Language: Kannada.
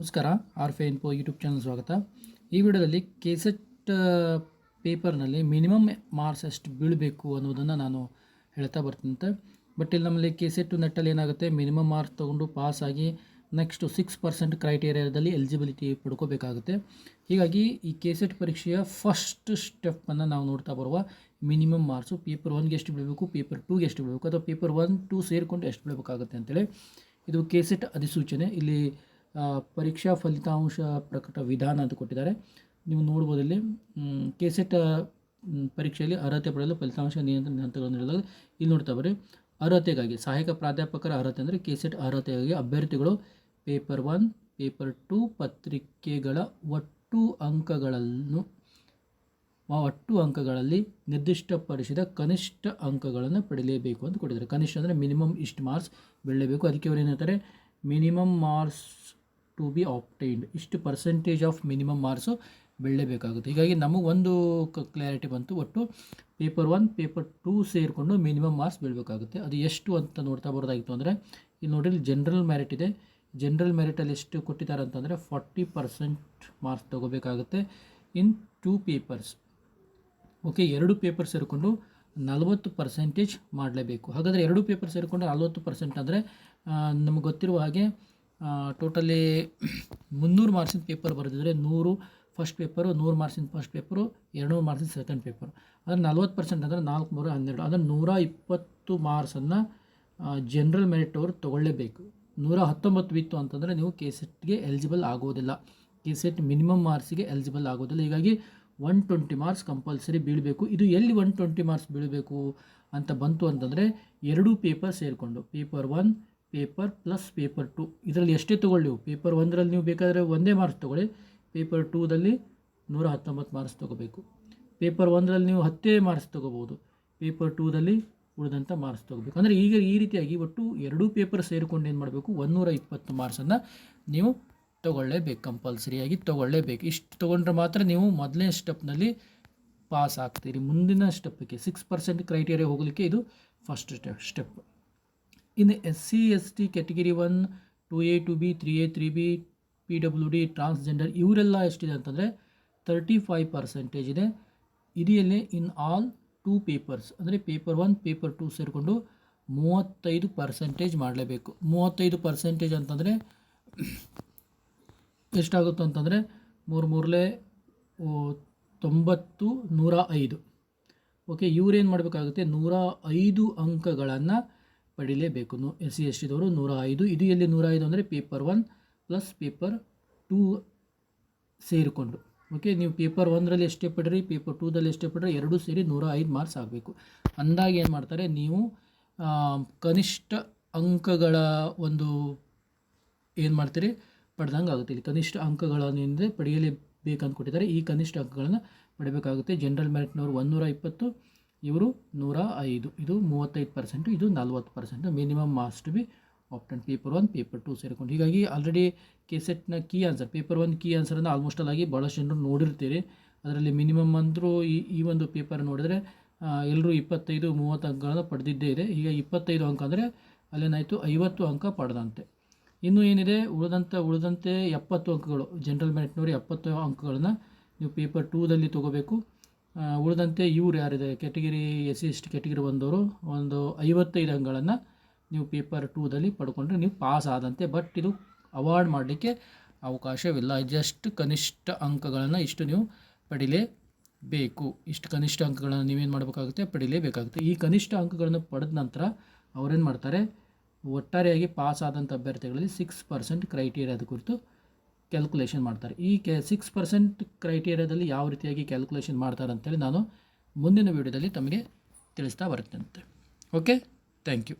ನಮಸ್ಕಾರ. ಆರ್ಫೆ ಇನ್ಫೋ ಯೂಟ್ಯೂಬ್ ಚಾನಲ್ ಸ್ವಾಗತ. ಈ ವಿಡಿಯೋದಲ್ಲಿ ಕೆಸೆಟ್ ಪೇಪರ್ನಲ್ಲಿ ಮಿನಿಮಮ್ ಮಾರ್ಕ್ಸ್ ಎಷ್ಟು ಬೀಳಬೇಕು ಅನ್ನೋದನ್ನು ನಾನು ಹೇಳ್ತಾ ಬರ್ತೀನಿ. ಬಟ್ ಇಲ್ಲಿ ನಮ್ಮಲ್ಲಿ ಕೆಸೆಟ್ ನೆಟ್ಟಲ್ಲಿ ಏನಾಗುತ್ತೆ, ಮಿನಿಮಮ್ ಮಾರ್ಕ್ಸ್ ತೊಗೊಂಡು ಪಾಸಾಗಿ ನೆಕ್ಸ್ಟು 6% ಕ್ರೈಟೇರಿಯಾದಲ್ಲಿ ಎಲಿಜಿಬಿಲಿಟಿ ಪಡ್ಕೋಬೇಕಾಗುತ್ತೆ. ಹೀಗಾಗಿ ಈ ಕೆಸೆಟ್ ಪರೀಕ್ಷೆಯ ಫಸ್ಟ್ ಸ್ಟೆಪ್ಪನ್ನು ನಾವು ನೋಡ್ತಾ ಬರುವ ಮಿನಿಮಮ್ ಮಾರ್ಕ್ಸು ಪೇಪರ್ 1ಗೆ ಎಷ್ಟು ಬೀಳಬೇಕು, ಪೇಪರ್ 2ಗೆ ಎಷ್ಟು ಬೀಳಬೇಕು, ಅಥವಾ ಪೇಪರ್ 1, 2 ಸೇರಿಕೊಂಡು ಎಷ್ಟು ಬೀಳಬೇಕಾಗುತ್ತೆ ಅಂತೇಳಿ ಇದು ಕೆಸೆಟ್ ಅಧಿಸೂಚನೆ. ಇಲ್ಲಿ ಪರೀಕ್ಷಾ ಫಲಿತಾಂಶ ಪ್ರಕಟ ವಿಧಾನ ಅಂತ ಕೊಟ್ಟಿದ್ದಾರೆ. ನೀವು ನೋಡ್ಬೋದು ಇಲ್ಲಿ ಕೆಸೆಟ್ ಪರೀಕ್ಷೆಯಲ್ಲಿ ಅರ್ಹತೆ ಪಡೆಯಲು ಫಲಿತಾಂಶ ನಿಯಂತ್ರಣ ಹಂತಗಳನ್ನು ನೀಡಲಾಗಿದೆ. ಇಲ್ಲಿ ನೋಡ್ತಾ ಬರ್ರಿ, ಅರ್ಹತೆಗಾಗಿ ಸಹಾಯಕ ಪ್ರಾಧ್ಯಾಪಕರ ಅರ್ಹತೆ ಅಂದರೆ ಕೆಸೆಟ್ ಅರ್ಹತೆಗಾಗಿ ಅಭ್ಯರ್ಥಿಗಳು ಪೇಪರ್ 1, ಪೇಪರ್ 2 ಪತ್ರಿಕೆಗಳ ಒಟ್ಟು ಅಂಕಗಳಲ್ಲಿ ನಿರ್ದಿಷ್ಟಪಡಿಸಿದ ಕನಿಷ್ಠ ಅಂಕಗಳನ್ನು ಪಡೆಯಲೇಬೇಕು ಅಂತ ಕೊಟ್ಟಿದ್ದಾರೆ. ಕನಿಷ್ಠ ಅಂದರೆ ಮಿನಿಮಮ್ ಇಷ್ಟು ಮಾರ್ಕ್ಸ್ ಬೆಳೆಯಬೇಕು. ಅದಕ್ಕೆ ಅವರು ಏನು ಹೇಳ್ತಾರೆ, minimum marks to be obtained, ಇಷ್ಟು ಪರ್ಸೆಂಟೇಜ್ ಆಫ್ ಮಿನಿಮಮ್ ಮಾರ್ಕ್ಸು ಬೆಳೆಯಬೇಕಾಗುತ್ತೆ. ಹೀಗಾಗಿ ನಮಗೊಂದು ಕ್ಲಾರಿಟಿ ಬಂತು. ಒಟ್ಟು ಪೇಪರ್ 1, ಪೇಪರ್ 2 ಸೇರಿಕೊಂಡು ಮಿನಿಮಮ್ ಮಾರ್ಕ್ಸ್ ಬೀಳಬೇಕಾಗುತ್ತೆ. ಅದು ಎಷ್ಟು ಅಂತ ನೋಡ್ತಾ ಬರೋದಾಗಿತ್ತು ಅಂದರೆ, ಇಲ್ಲಿ ನೋಡಿ, ಇಲ್ಲಿ ಜನರಲ್ ಮೆರಿಟ್ ಇದೆ. ಜನರಲ್ ಮೆರಿಟಲ್ಲಿ ಎಷ್ಟು ಕೊಟ್ಟಿದ್ದಾರೆ ಅಂತಂದರೆ 40% ಮಾರ್ಕ್ಸ್ ತೊಗೋಬೇಕಾಗುತ್ತೆ ಇನ್ 2 ಪೇಪರ್ಸ್. ಓಕೆ, 2 ಪೇಪರ್ ಸೇರಿಕೊಂಡು 40% ಮಾಡಲೇಬೇಕು. ಹಾಗಾದರೆ 2 ಪೇಪರ್ ಸೇರಿಕೊಂಡು 40% ಅಂದರೆ ನಮಗೆ ಗೊತ್ತಿರುವ ಹಾಗೆ ಟೋಟಲಿ 300 ಮಾರ್ಕ್ಸಿನ ಪೇಪರ್ ಬರೆದಿದ್ರೆ 100 ಫಸ್ಟ್ ಪೇಪರು, 100 ಮಾರ್ಕ್ಸಿನ ಫಸ್ಟ್ ಪೇಪರು, 200 ಮಾರ್ಕ್ಸಿನ ಸೆಕೆಂಡ್ ಪೇಪರ್. ಅದನ್ನು 40% ಅಂದರೆ 412, ಅದನ್ನು 120 ಮಾರ್ಕ್ಸನ್ನು ಜನರಲ್ ಮೆರಿಟ್ ಅವರು ತೊಗೊಳ್ಳೇಬೇಕು. 119 ಬಿತ್ತು ಅಂತಂದರೆ ನೀವು ಕೆಸೆಟ್ಗೆ ಎಲಿಜಿಬಲ್ ಆಗೋದಿಲ್ಲ, ಕೆಸೆಟ್ ಮಿನಿಮಮ್ ಮಾರ್ಕ್ಸಿಗೆ ಎಲಿಜಿಬಲ್ ಆಗೋದಿಲ್ಲ. ಹೀಗಾಗಿ 120 ಮಾರ್ಕ್ಸ್ ಕಂಪಲ್ಸರಿ ಬೀಳಬೇಕು. ಇದು ಎಲ್ಲಿ 120 ಮಾರ್ಕ್ಸ್ ಬೀಳಬೇಕು ಅಂತ ಬಂತು ಅಂತಂದರೆ, 2 ಪೇಪರ್ ಸೇರಿಕೊಂಡು ಪೇಪರ್ 1 ಪೇಪರ್ ಪ್ಲಸ್ ಪೇಪರ್ 2 ಇದರಲ್ಲಿ ಎಷ್ಟೇ ತೊಗೊಳ್ಳಿ ನೀವು. ಪೇಪರ್ 1ರಲ್ಲಿ ನೀವು ಬೇಕಾದರೆ 1 ಮಾರ್ಕ್ಸ್ ತೊಗೊಳ್ಳಿ, ಪೇಪರ್ 2ದಲ್ಲಿ 119 ಮಾರ್ಕ್ಸ್ ತೊಗೋಬೇಕು. ಪೇಪರ್ 1ರಲ್ಲಿ ನೀವು 10 ಮಾರ್ಕ್ಸ್ ತೊಗೋಬೋದು, ಪೇಪರ್ 2ದಲ್ಲಿ ಉಳಿದಂಥ ಮಾರ್ಕ್ಸ್ ತೊಗೋಬೇಕು. ಅಂದರೆ ಈಗ ಈ ರೀತಿಯಾಗಿ ಒಟ್ಟು 2 ಪೇಪರ್ ಸೇರಿಕೊಂಡು ಏನು ಮಾಡಬೇಕು, 120 ಮಾರ್ಕ್ಸನ್ನು ನೀವು ತೊಗೊಳ್ಳೇಬೇಕು, ಕಂಪಲ್ಸರಿಯಾಗಿ ತೊಗೊಳ್ಳೇಬೇಕು. ಇಷ್ಟು ತೊಗೊಂಡ್ರೆ ಮಾತ್ರ ನೀವು ಮೊದಲನೇ ಸ್ಟೆಪ್ನಲ್ಲಿ ಪಾಸ್ ಆಗ್ತೀರಿ. ಮುಂದಿನ ಸ್ಟೆಪ್ಗೆ 6% ಕ್ರೈಟೇರಿಯಾ ಹೋಗಲಿಕ್ಕೆ ಇದು ಫಸ್ಟ್ ಸ್ಟೆಪ್. ಇನ್ನು SC ST category 1, 2A 2B 3A 3B PWD transgender ಇವರೆಲ್ಲ ಎಷ್ಟಿದೆ ಅಂತಂದರೆ 35% ಇದೆ. ಇದೆಯಲ್ಲೇ ಇನ್ ಆಲ್ 2 ಪೇಪರ್ಸ್ ಅಂದರೆ ಪೇಪರ್ 1, ಪೇಪರ್ 2 ಸೇರಿಕೊಂಡು 35% ಮಾಡಲೇಬೇಕು. 35% ಅಂತಂದರೆ ಎಷ್ಟಾಗುತ್ತೆ ಅಂತಂದರೆ 3 90 105. ಓಕೆ, ಇವರೇನು ಮಾಡಬೇಕಾಗುತ್ತೆ, 105 ಅಂಕಗಳನ್ನು ಪಡಿಲೇಬೇಕು. SC ST ದವರು 105. ಇದು ಎಲ್ಲಿ 105 ಅಂದರೆ ಪೇಪರ್ 1 ಪ್ಲಸ್ ಪೇಪರ್ 2 ಸೇರಿಕೊಂಡು. ಓಕೆ, ನೀವು ಪೇಪರ್ 1ರಲ್ಲಿ ಎಷ್ಟೇ ಪಡ್ರಿ, ಪೇಪರ್ 2ದಲ್ಲಿ ಎಷ್ಟೇ ಪಡ್ರಿ, ಎರಡೂ ಸೇರಿ 105 ಮಾರ್ಕ್ಸ್ ಆಗಬೇಕು. ಅಂದಾಗ ಏನು ಮಾಡ್ತಾರೆ, ನೀವು ಕನಿಷ್ಠ ಅಂಕಗಳ ಒಂದು ಏನು ಮಾಡ್ತೀರಿ, ಪಡೆದಂಗೆ ಆಗುತ್ತೆ. ಇಲ್ಲಿ ಕನಿಷ್ಠ ಅಂಕಗಳನ್ನಿಂದ ಪಡೆಯಲೇಬೇಕಂತ ಕೊಟ್ಟಿದ್ದಾರೆ. ಈ ಕನಿಷ್ಠ ಅಂಕಗಳನ್ನು ಪಡೆಯಬೇಕಾಗುತ್ತೆ. ಜನರಲ್ ಮೆರಿಟ್ನವರು 120, ಇವರು 105. ಇದು 35%, ಇದು 40%. Minimum marks to be obtain paper 1, paper 2 ಸೇರಿಕೊಂಡು. ಹೀಗಾಗಿ ಆಲ್ರೆಡಿ ಕೆಸೆಟ್ನ ಕೀ ಆನ್ಸರ್ ಪೇಪರ್ 1 ಕೀ ಆನ್ಸರನ್ನು ಆಲ್ಮೋಸ್ಟ್ ಆಗಿ ಭಾಳಷ್ಟು ಜನರು ನೋಡಿರ್ತೀರಿ. ಅದರಲ್ಲಿ ಮಿನಿಮಮ್ ಅಂದರೂ ಈ ಒಂದು ಪೇಪರ್ ನೋಡಿದ್ರೆ ಎಲ್ಲರೂ 25, 30 ಅಂಕಗಳನ್ನು ಪಡೆದಿದ್ದೇ ಇದೆ. ಈಗ 25 ಅಂಕ ಅಂದರೆ ಅಲ್ಲೇನಾಯಿತು, 50 ಅಂಕ ಪಡೆದಂತೆ. ಇನ್ನೂ ಏನಿದೆ, ಉಳಿದಂತೆ 70 ಅಂಕಗಳು, ಜನರಲ್ ಮೆರಿಟ್ನವರು 70 ಅಂಕಗಳನ್ನು ನೀವು ಪೇಪರ್ 2ದಲ್ಲಿ ತೊಗೋಬೇಕು. ಉಳಿದಂತೆ ಇವ್ರು ಯಾರಿದೆ, ಕ್ಯಾಟಗಿರಿ SC ST ಕ್ಯಾಟಗಿರಿ 1ದವರು ಒಂದು 55 ಅಂಕಗಳನ್ನು ನೀವು ಪೇಪರ್ 2ದಲ್ಲಿ ಪಡ್ಕೊಂಡ್ರೆ ನೀವು ಪಾಸ್ ಆದಂತೆ. ಬಟ್ ಇದು ಅವಾರ್ಡ್ ಮಾಡಲಿಕ್ಕೆ ಅವಕಾಶವಿಲ್ಲ. ಜಸ್ಟ್ ಕನಿಷ್ಠ ಅಂಕಗಳನ್ನು ಇಷ್ಟು ನೀವು ಪಡಿಲೇಬೇಕು. ಇಷ್ಟು ಕನಿಷ್ಠ ಅಂಕಗಳನ್ನು ನೀವೇನು ಮಾಡಬೇಕಾಗುತ್ತೆ, ಪಡಿಲೇಬೇಕಾಗುತ್ತೆ. ಈ ಕನಿಷ್ಠ ಅಂಕಗಳನ್ನು ಪಡೆದ ನಂತರ ಅವರೇನು ಮಾಡ್ತಾರೆ, ಒಟ್ಟಾರೆಯಾಗಿ ಪಾಸ್ ಆದಂಥ ಅಭ್ಯರ್ಥಿಗಳಲ್ಲಿ 6% ಕ್ರೈಟೇರಿಯಾದ ಕುರಿತು ಕ್ಯಾಲ್ಕುಲೇಷನ್ ಮಾಡ್ತಾರೆ. ಈ 6% ಕ್ರೈಟೇರಿಯಾದಲ್ಲಿ ಯಾವ ರೀತಿಯಾಗಿ ಕ್ಯಾಲ್ಕುಲೇಷನ್ ಮಾಡ್ತಾರೆ ಅಂತೇಳಿ ನಾನು ಮುಂದಿನ ವೀಡಿಯೋದಲ್ಲಿ ತಮಗೆ ತಿಳಿಸ್ತಾ ಬರ್ತೇನೆ. Okay, thank you.